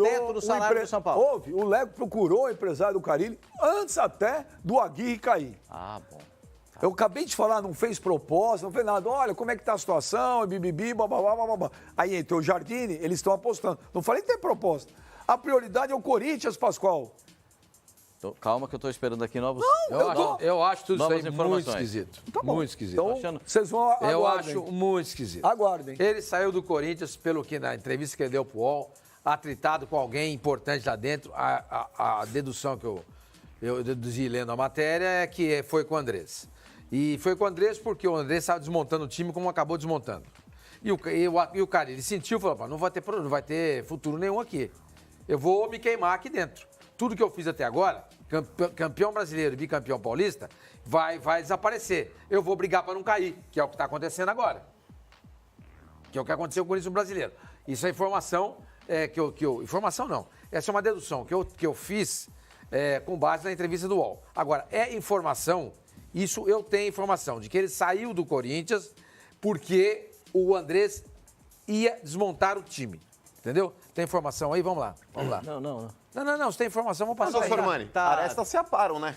teto do salário do São Paulo. O Lego procurou o empresário do Carille antes até do Aguirre cair. Ah, bom. Eu acabei de falar, não fez proposta, não fez nada. Olha, como é que tá a situação, bibibi, bababá, bababá. Aí entrou o Jardine, eles estão apostando. Não falei que tem proposta. A prioridade é o Corinthians, Pascoal. Calma que eu estou esperando aqui novos... Eu acho tudo isso aí muito informações. esquisito. Tá bom. Muito esquisito. Então, vocês vão aguardem. Eu acho muito esquisito. Aguardem. Ele saiu do Corinthians, pelo que na entrevista que ele deu pro UOL, atritado com alguém importante lá dentro. A dedução que eu deduzi lendo a matéria é que foi com o Andrés. E foi com o Andrés porque o Andrés estava desmontando o time como acabou desmontando. E o cara, ele sentiu e falou, não vai ter futuro nenhum aqui. Eu vou me queimar aqui dentro. Tudo que eu fiz até agora, campeão brasileiro e bicampeão paulista, vai desaparecer. Eu vou brigar para não cair, que é o que está acontecendo agora. Que é o que aconteceu com o Corinthians brasileiro. Isso é informação informação não. Essa é uma dedução que eu fiz com base na entrevista do UOL. Agora, é informação, isso eu tenho informação, de que ele saiu do Corinthians porque o Andrés ia desmontar o time. Entendeu? Tem informação aí? Vamos lá. Não, você tem informação, vamos passar. Mas, Sormani, arestas se aparam, né?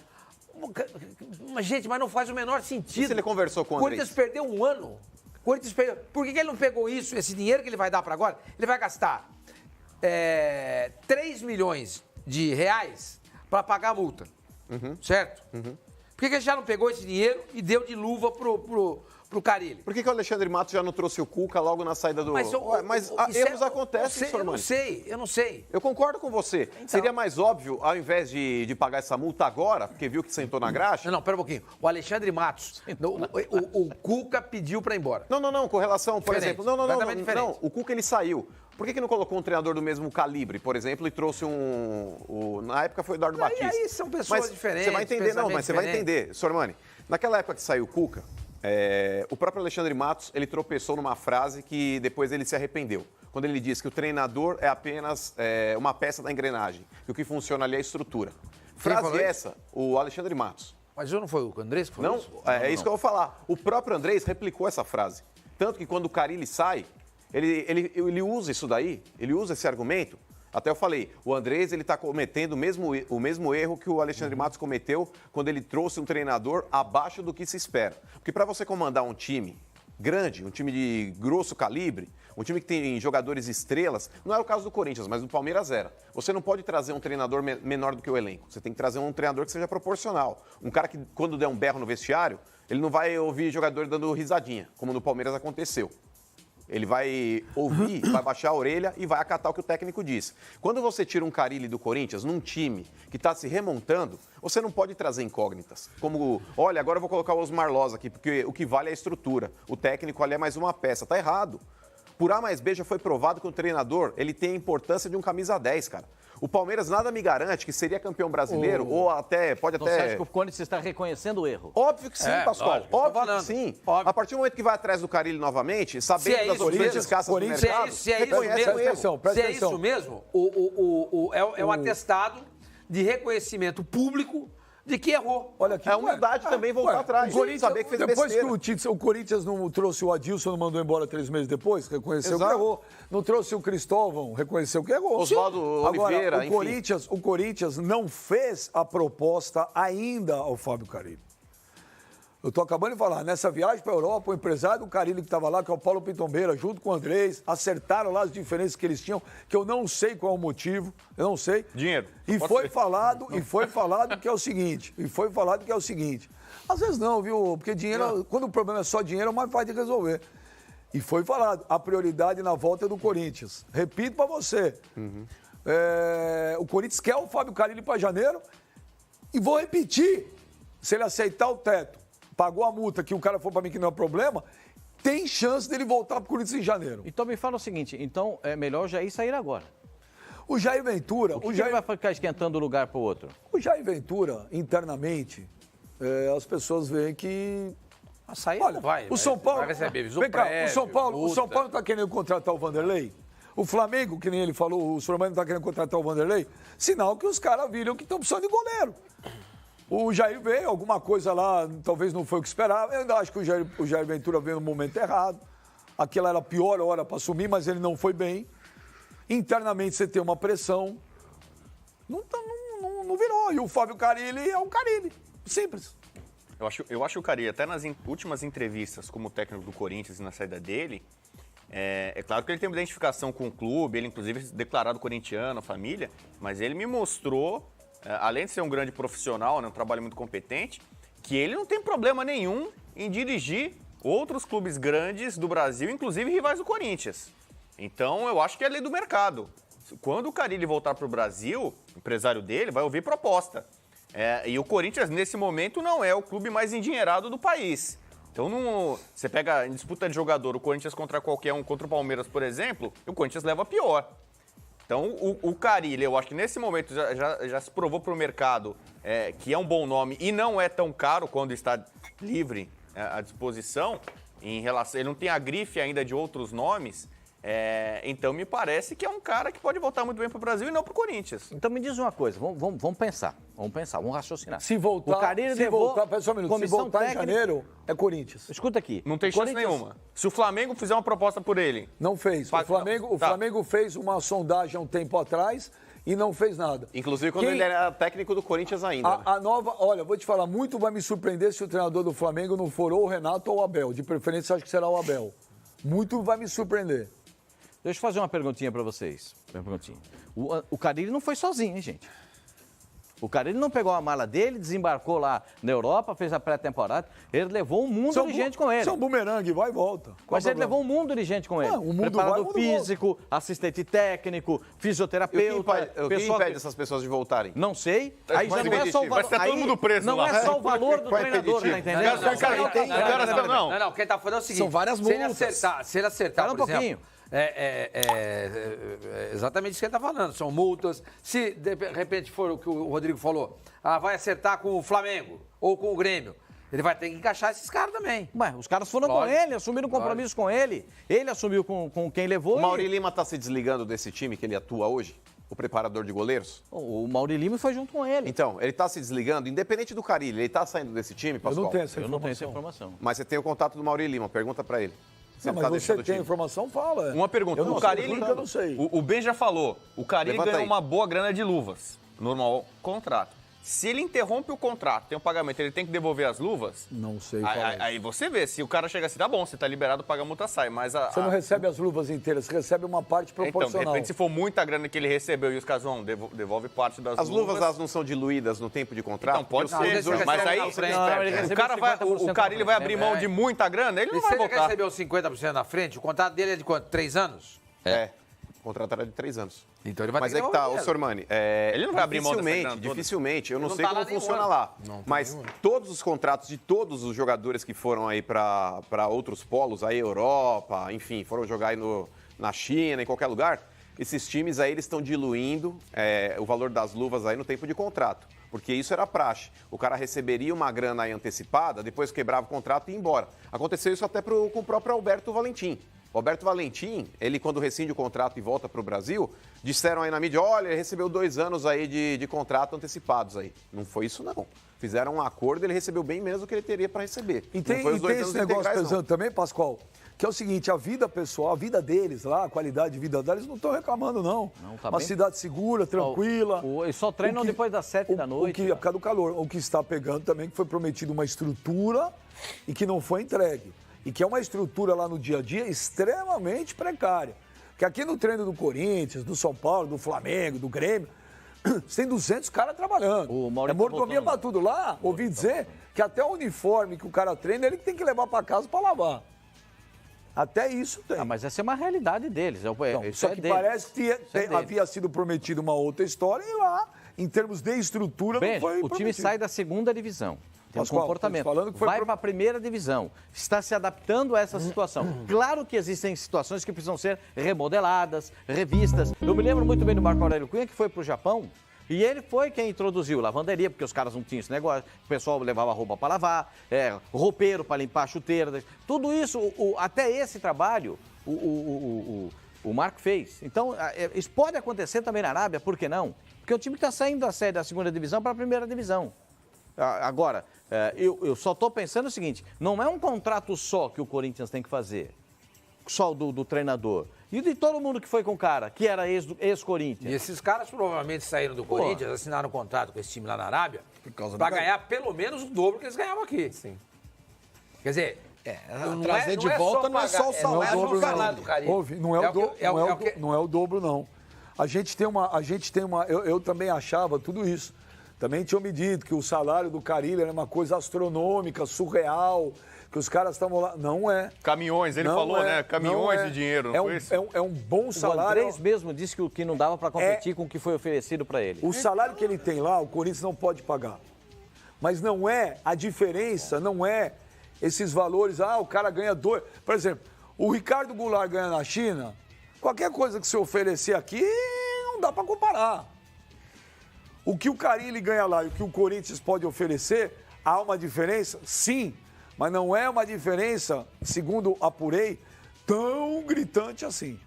Mas, gente, mas não faz o menor sentido. E se ele conversou com o Andrés? Corinthians perdeu um ano. Por que ele não pegou isso, esse dinheiro que ele vai dar para agora? Ele vai gastar 3 milhões de reais para pagar a multa. Certo? Por que ele já não pegou esse dinheiro e deu de luva pro Carille? Por que o Alexandre Matos já não trouxe o Cuca logo na saída do... Mas erros acontecem, Sormani. Eu não sei. Eu concordo com você. Então... Seria mais óbvio, ao invés de pagar essa multa agora, porque viu que sentou na graxa... Não, pera um pouquinho. O Alexandre Matos, o Cuca pediu para ir embora. Não, com relação, por exemplo... Não, diferente. O Cuca, ele saiu. Por que não colocou um treinador do mesmo calibre, por exemplo, e trouxe na época foi o Eduardo Batista. Aí são pessoas diferentes. Você vai entender, você vai entender, Sormani. Naquela época que saiu o Cuca, o próprio Alexandre Matos, ele tropeçou numa frase que depois ele se arrependeu. Quando ele disse que o treinador é apenas uma peça da engrenagem, que o que funciona ali é a estrutura. Frase essa, o Alexandre Matos. Mas não foi o Andrés que falou isso? Isso que eu vou falar. O próprio Andrés replicou essa frase. Tanto que quando o Carille sai, ele usa isso daí, ele usa esse argumento. Até eu falei, o Andrés ele está cometendo o mesmo erro que o Alexandre Matos cometeu quando ele trouxe um treinador abaixo do que se espera. Porque para você comandar um time grande, um time de grosso calibre, um time que tem jogadores estrelas, não é o caso do Corinthians, mas do Palmeiras era. Você não pode trazer um treinador menor do que o elenco. Você tem que trazer um treinador que seja proporcional. Um cara que, quando der um berro no vestiário, ele não vai ouvir jogador dando risadinha, como no Palmeiras aconteceu. Ele vai ouvir, vai baixar a orelha e vai acatar o que o técnico diz. Quando você tira um Carille do Corinthians num time que está se remontando, você não pode trazer incógnitas. Como, olha, agora eu vou colocar o Osmar Loz aqui, porque o que vale é a estrutura. O técnico ali é mais uma peça. Tá errado. Por A mais B já foi provado que o treinador ele tem a importância de um camisa 10, cara. O Palmeiras nada me garante que seria campeão brasileiro ou pode então, você acha que o Corinthians está reconhecendo o erro? Óbvio que sim, Pascoal. Lógico, óbvio que sim. Óbvio. A partir do momento que vai atrás do Carille novamente, sabendo das opções escassas do mercado, se é isso mesmo, é um atestado de reconhecimento público de que errou. Olha aqui, é humildade também voltar atrás. Saber que fez depois besteira. que o Corinthians não trouxe o Adilson, não mandou embora 3 meses depois, reconheceu que errou. Não trouxe o Cristóvão, reconheceu que errou. Oswaldo Oliveira, agora, o Corinthians não fez a proposta ainda ao Fábio Carille. Eu estou acabando de falar, nessa viagem para a Europa, o empresário do Carille que estava lá, que é o Paulo Pitombeira, junto com o Andrés, acertaram lá as diferenças que eles tinham, que eu não sei qual é o motivo, eu não sei. Dinheiro. E foi falado que é o seguinte, às vezes não, viu, porque dinheiro, quando o problema é só dinheiro, é mais fácil de resolver. E foi falado, a prioridade na volta é do Corinthians. Repito para você, o Corinthians quer o Fábio Carille para janeiro, e vou repetir, se ele aceitar o teto, pagou a multa, que o cara falou para mim que não é problema, tem chance dele voltar para o Corinthians em janeiro. Então me fala o seguinte, então é melhor o Jair sair agora. O Jair Ventura... O que ele vai ficar esquentando um lugar para o outro? O Jair Ventura, internamente, as pessoas veem que... A sair não vai. O São Paulo... Vai receber vem cá, o São Paulo está querendo contratar o Vanderlei? O Flamengo, que nem ele falou, o Flamengo está querendo contratar o Vanderlei? Sinal que os caras viram que estão precisando de goleiro. O Jair veio, alguma coisa lá, talvez não foi o que esperava. Eu ainda acho que o Jair Ventura veio no momento errado. Aquela era a pior hora para assumir, mas ele não foi bem. Internamente você tem uma pressão. Não virou. E o Fábio Carille é um Carille. Simples. Eu acho o Carille, até nas últimas entrevistas como técnico do Corinthians e na saída dele, é claro que ele tem uma identificação com o clube, ele inclusive é declarado corintiano, família, mas ele me mostrou, além de ser um grande profissional, né, um trabalho muito competente, que ele não tem problema nenhum em dirigir outros clubes grandes do Brasil, inclusive rivais do Corinthians. Então, eu acho que é lei do mercado. Quando o Carille voltar para o Brasil, o empresário dele vai ouvir proposta. E o Corinthians, nesse momento, não é o clube mais endinheirado do país. Então, você pega em disputa de jogador, o Corinthians contra qualquer um, contra o Palmeiras, por exemplo, o Corinthians leva a pior. Então, o Carille, eu acho que nesse momento já se provou para o mercado que é um bom nome e não é tão caro quando está livre à disposição. Ele não tem a grife ainda de outros nomes. Então, me parece que é um cara que pode voltar muito bem para o Brasil e não para o Corinthians. Então, me diz uma coisa, vamos pensar, vamos raciocinar. Se voltar, o Carille se levou voltar, só um minuto, se voltar em janeiro, é Corinthians. Escuta aqui. Não tem chance nenhuma. Se o Flamengo fizer uma proposta por ele... Não fez. O Flamengo fez uma sondagem há um tempo atrás e não fez nada. Inclusive quando ele era técnico do Corinthians ainda. Né? A nova... Olha, vou te falar, muito vai me surpreender se o treinador do Flamengo não for ou o Renato ou o Abel. De preferência, acho que será o Abel. Muito vai me surpreender. Deixa eu fazer uma perguntinha para vocês. O Carille não foi sozinho, hein, gente? O Carille não pegou a mala dele, desembarcou lá na Europa, fez a pré-temporada. Ele levou um mundo de gente com ele. Isso é um bumerangue, vai e volta. Mas ele levou um mundo de gente com ele. O mundo preparador vai, físico, assistente técnico, fisioterapeuta. O que impede essas pessoas de voltarem? Não sei. Aí já não é só o valor. Vai estar todo mundo preso Não lá. é só o valor do treinador, tá entendendo? Não, quem tá falando é o seguinte. São várias multas. Se ele acertar, Fala um por exemplo, pouquinho. É exatamente isso que ele está falando. São multas. Se de repente for o que o Rodrigo falou, vai acertar com o Flamengo ou com o Grêmio, ele vai ter que encaixar esses caras também. Mas os caras foram com ele, assumiram compromisso com ele. Ele assumiu com quem levou. O Mauri Lima está se desligando desse time que ele atua hoje? O preparador de goleiros? O Mauri Lima foi junto com ele. Então, ele está se desligando, independente do Carille, ele está saindo desse time, Pascoal? Eu não tenho essa informação. Mas você tem o contato do Mauri Lima, pergunta para ele. Não, mas você tem informação, fala. Uma pergunta. O Carille, eu não sei. O Ben já falou. O Carille Levanta ganhou aí. uma boa grana de luvas. Normal contrato. Se ele interrompe o contrato, tem um pagamento, ele tem que devolver as luvas? Não sei. Aí você vê, se o cara chega assim, tá bom, você tá liberado, paga a multa, sai. Mas você não recebe as luvas inteiras, você recebe uma parte Então, de proporcional. repente, se for muita grana que ele recebeu e os caras vão, devolve parte das luvas. As luvas elas não são diluídas no tempo de contrato? Então, pode Não, ser. hoje Mas aí, ele o cara vai, recebeu o Carille vai abrir mão de muita grana, ele E não se vai ele voltar. recebeu 50% na frente, o contrato dele é de quanto? 3 anos? É. O contrato era de 3 anos. Então ele vai Mas ter é que tá, ô Sormani, Ele não vai abrir mão dessa grana toda. dificilmente, eu não Ele sei não tá como lá funciona nenhum lá, mas todos os contratos de todos os jogadores que foram aí para outros polos, aí Europa, enfim, foram jogar aí na China, em qualquer lugar, esses times aí eles estão diluindo o valor das luvas aí no tempo de contrato, porque isso era praxe. O cara receberia uma grana aí antecipada, depois quebrava o contrato e ia embora. Aconteceu isso até com o próprio Alberto Valentim. O Alberto Valentim, ele quando rescinde o contrato e volta para o Brasil, disseram aí na mídia, olha, ele recebeu 2 anos aí de contrato antecipados aí. Não foi isso, não. Fizeram um acordo, ele recebeu bem menos do que ele teria para receber. E tem esse negócio pesando também, Pascoal, que é o seguinte, a vida pessoal, a vida deles lá, a qualidade de vida deles, não estão reclamando, não. Tá uma bem. cidade segura, tranquila. Eles só treinam depois das 7 da noite. Por causa do calor. O que está pegando também, que foi prometido uma estrutura e que não foi entregue. E que é uma estrutura lá no dia a dia extremamente precária. Que aqui no treino do Corinthians, do São Paulo, do Flamengo, do Grêmio, você tem 200 caras trabalhando. É mordomia para tudo lá. Ouvi dizer que até o uniforme que o cara treina, ele tem que levar para casa para lavar. Até isso tem. Mas essa é uma realidade deles. Isso só que parece que havia sido prometido uma outra história e lá, em termos de estrutura, não foi o time sai da 2ª divisão. Tem um Pascoal, comportamento. falando que foi vai para a 1ª divisão. Está se adaptando a essa situação. Claro que existem situações que precisam ser remodeladas, revistas. Eu me lembro muito bem do Marco Aurélio Cunha, que foi para o Japão. E ele foi quem introduziu lavanderia, porque os caras não tinham esse negócio. O pessoal levava roupa para lavar, roupeiro para limpar a chuteira. Tudo isso, até esse trabalho, o Marco fez. Então, isso pode acontecer também na Arábia, por que não? Porque o time está saindo da 2ª divisão para a 1ª divisão. Agora, eu só estou pensando o seguinte, não é um contrato só que o Corinthians tem que fazer, só do treinador. E de todo mundo que foi com o cara, que era E ex-Corinthians. esses caras provavelmente saíram do Corinthians, assinaram um contrato com esse time lá na Arábia, para ganhar pelo menos o dobro que eles ganhavam aqui. Sim. Quer dizer, trazer de volta não é só o salário, não é o salário do Carille. Não é o dobro, não. A gente tem uma. Eu também achava tudo isso. Também tinham me dito que o salário do Carille era uma coisa astronômica, surreal, que os caras estavam lá. Não é. Caminhões, ele falou, né? Caminhões de dinheiro, não foi isso? É um bom O salário. Andrés mesmo disse que o que não dava para competir com o que foi oferecido para ele. O salário que ele tem lá, o Corinthians não pode pagar. Mas não é, a diferença não é esses valores, o cara ganha 2. Por exemplo, o Ricardo Goulart ganha na China, qualquer coisa que você oferecer aqui, não dá para comparar. O que o Carille ganha lá e o que o Corinthians pode oferecer, há uma diferença? Sim, mas não é uma diferença, segundo apurei, tão gritante assim.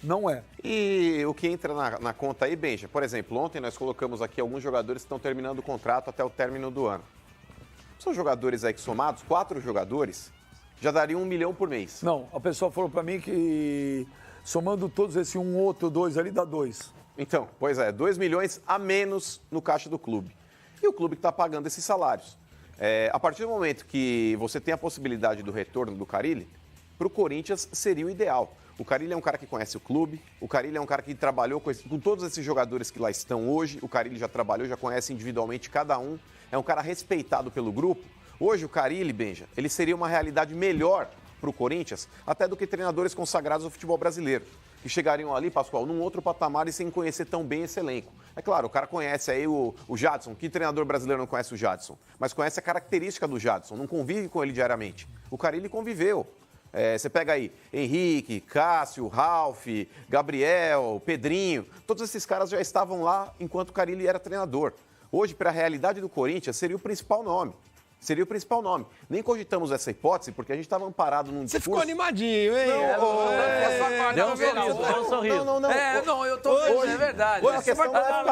Não é. E o que entra na conta aí, Benja, por exemplo, ontem nós colocamos aqui alguns jogadores que estão terminando o contrato até o término do ano. São jogadores aí que somados, 4 jogadores, já dariam 1 milhão por mês. Não, a pessoa falou para mim que somando todos esse um outro, 2 ali, dá 2. Então, pois é, 2 milhões a menos no caixa do clube. E o clube que está pagando esses salários. A partir do momento que você tem a possibilidade do retorno do Carille, para o Corinthians seria o ideal. O Carille é um cara que conhece o clube, o Carille é um cara que trabalhou com todos esses jogadores que lá estão hoje, o Carille já trabalhou, já conhece individualmente cada um, é um cara respeitado pelo grupo. Hoje o Carille, Benja, ele seria uma realidade melhor para o Corinthians, até do que treinadores consagrados do futebol brasileiro, que chegariam ali, Pascoal, num outro patamar e sem conhecer tão bem esse elenco. É claro, o cara conhece aí o Jadson, que treinador brasileiro não conhece o Jadson? Mas conhece a característica do Jadson, não convive com ele diariamente. O Carille conviveu. Você pega aí Henrique, Cássio, Ralf, Gabriel, Pedrinho, todos esses caras já estavam lá enquanto o Carille era treinador. Hoje, para a realidade do Corinthians, seria o principal nome. Seria o principal nome. Nem cogitamos essa hipótese porque a gente estava amparado num discurso... Você ficou animadinho, hein? Deu um sorriso, deu um sorriso. Não, eu tô vendo, é verdade. Hoje a questão da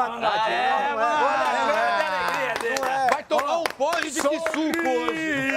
Vai tomar um pole de que suco hoje.